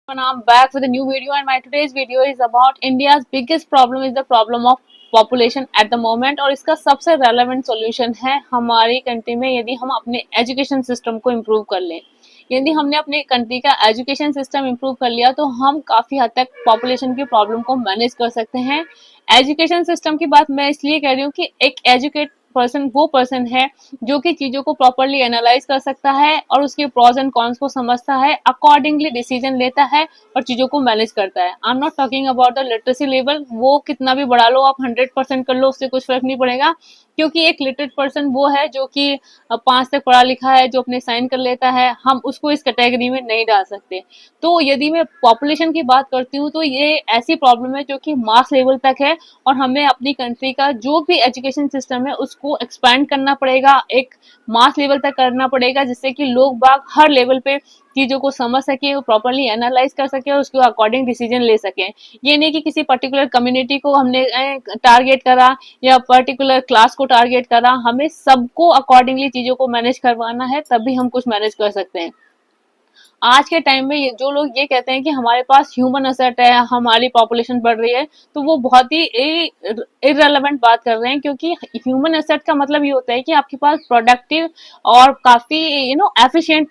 And I'm back with a new video, and my today's video is about India's biggest problem is the problem of population at the moment. और इसका सबसे relevant solution है हमारी country में यदि हम अपने एजुकेशन सिस्टम को इम्प्रूव कर लें। यदि हमने अपने कंट्री का एजुकेशन सिस्टम इम्प्रूव कर लिया तो हम काफी हद तक पॉपुलेशन की प्रॉब्लम को मैनेज कर सकते हैं। एजुकेशन सिस्टम की बात मैं इसलिए कह रही हूँ कि एक एजुकेट पर्सन वो पर्सन है जो कि चीजों को प्रॉपरली एनालाइज कर सकता है और उसके प्रॉज एंड कॉन्स को समझता है, अकॉर्डिंगली डिसीजन लेता है और चीजों को मैनेज करता है। I am not talking about the literacy level, वो कितना भी बढ़ा लो आप 100% कर लो उससे कुछ फर्क नहीं पड़ेगा, क्योंकि एक लिटरेट पर्सन वो है जो कि 5 तक पढ़ा लिखा है, जो अपने साइन कर लेता है। हम उसको इस कैटेगरी में नहीं डाल सकते। तो यदि मैं पॉपुलेशन की बात करती हूँ तो ये ऐसी प्रॉब्लम है जो कि मास लेवल तक है और हमें अपनी कंट्री का जो भी एजुकेशन सिस्टम है उसको एक्सपैंड करना पड़ेगा, एक मास लेवल तक करना पड़ेगा, जिससे कि लोग बाग हर लेवल पे चीजों को समझ सके, वो प्रॉपरली एनालाइज कर सके और उसके अकॉर्डिंग डिसीजन ले सके। ये नहीं कि किसी पर्टिकुलर कम्युनिटी को हमने टारगेट करा या पर्टिकुलर क्लास को टारगेट करा, हमें सबको अकॉर्डिंगली चीजों को मैनेज करवाना है, तभी हम कुछ मैनेज कर सकते हैं। आज के टाइम में जो लोग ये कहते हैं कि हमारे पास ह्यूमन असेट है, हमारी पॉपुलेशन बढ़ रही है, तो वो बहुत ही इररेलेवेंट बात कर रहे हैं, क्योंकि ह्यूमन असेट का मतलब ये होता है कि आपके पास प्रोडक्टिव और काफी एफिशिएंट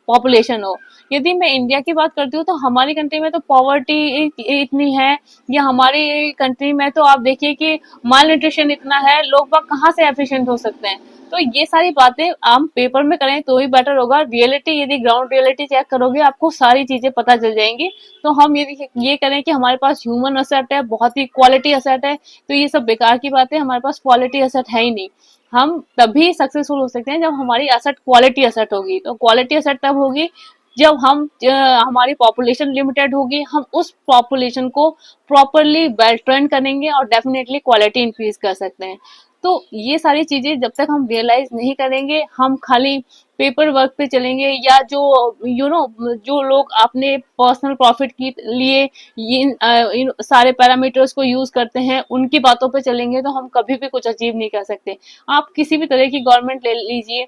पॉपुलेशन हो। यदि मैं इंडिया की बात करती हूँ तो हमारी कंट्री में तो पॉवर्टी इतनी है, या हमारी कंट्री में तो आप देखिए कि माल न्यूट्रिशन इतना है, लोग बाग कहाँ से एफिशिएंट हो सकते हैं। तो ये सारी बातें हम पेपर में करें तो ही बेटर होगा। रियलिटी यदि ग्राउंड रियलिटी चेक करोगे आपको सारी चीजें पता चल जाएंगी। तो हम यदि ये करें कि हमारे पास ह्यूमन असेट है, बहुत ही क्वालिटी असेट है, तो ये सब बेकार की बात है। हमारे पास क्वालिटी असेट है ही नहीं। हम तभी सक्सेसफुल हो सकते हैं जब हमारी असेट क्वालिटी असेट होगी। तो क्वालिटी असेट तब होगी जब हमारी पॉपुलेशन लिमिटेड होगी, हम उस पॉपुलेशन को प्रॉपरली वेल ट्रेन करेंगे और डेफिनेटली क्वालिटी इंक्रीज कर सकते हैं। तो ये सारी चीजें जब तक हम रियलाइज नहीं करेंगे, हम खाली पेपर वर्क पे चलेंगे, या जो जो लोग अपने पर्सनल प्रॉफिट के लिए इन सारे पैरामीटर्स को यूज करते हैं उनकी बातों पे चलेंगे, तो हम कभी भी कुछ अचीव नहीं कर सकते। आप किसी भी तरह की गवर्नमेंट ले लीजिए,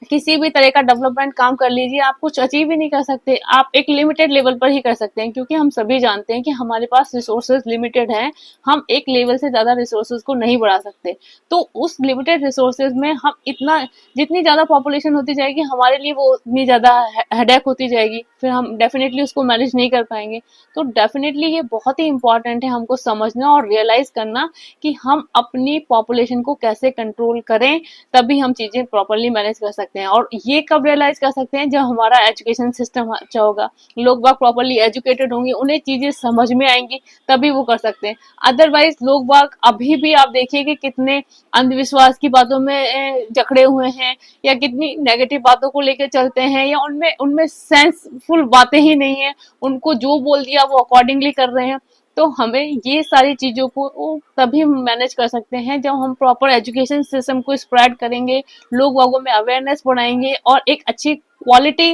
किसी भी तरह का डेवलपमेंट काम कर लीजिए, आप कुछ अचीव ही नहीं कर सकते। आप एक लिमिटेड लेवल पर ही कर सकते हैं, क्योंकि हम सभी जानते हैं कि हमारे पास रिसोर्सेज लिमिटेड हैं। हम एक लेवल से ज्यादा रिसोर्सेज को नहीं बढ़ा सकते। तो उस लिमिटेड रिसोर्सेज में हम इतना, जितनी ज्यादा पॉपुलेशन होती जाएगी हमारे लिए वो उतनी ज्यादा हेडेक होती जाएगी, फिर हम डेफिनेटली उसको मैनेज नहीं कर पाएंगे। तो डेफिनेटली ये बहुत ही इंपॉर्टेंट है हमको समझना और रियलाइज करना कि हम अपनी पॉपुलेशन को कैसे कंट्रोल करें, तभी हम चीजें प्रॉपरली मैनेज कर सकते हैं। और ये कब रियलाइज कर सकते हैं, जब हमारा एजुकेशन सिस्टम अच्छा होगा, लोग बाग प्रॉपरली एजुकेटेड होंगे, उन्हें चीजें समझ में आएंगी, तभी वो कर सकते हैं। अदरवाइज लोग बाग अभी भी आप देखिए कि कितने अंधविश्वास की बातों में जकड़े हुए हैं, या कितनी नेगेटिव बातों को लेकर चलते हैं, या उनमें उनमें सेंसफुल बातें ही नहीं है, उनको जो बोल दिया वो अकॉर्डिंगली कर रहे हैं। तो हमें ये सारी चीजों को तभी मैनेज कर सकते हैं जब हम प्रॉपर एजुकेशन सिस्टम को स्प्रेड करेंगे, लोग बागों में अवेयरनेस बढ़ाएंगे और एक अच्छी क्वालिटी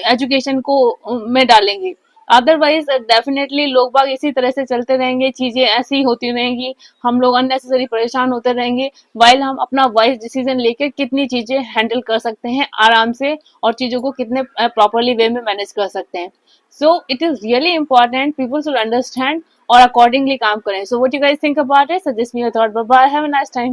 एजुकेशन को में डालेंगे। अदरवाइज डेफिनेटली लोग बाग इसी तरह से चलते रहेंगे, चीजें ऐसी होती रहेंगी, हम लोग अननेसेसरी परेशान होते रहेंगे, वाइल हम अपना वाइज डिसीजन लेकर कितनी चीजें हैंडल कर सकते हैं आराम से, और चीजों को कितने प्रॉपरली वे में मैनेज कर सकते हैं। So it is really important people should understand और accordingly काम करें। So what you guys think about it? Suggest me your thought. Bye bye. Have a nice time.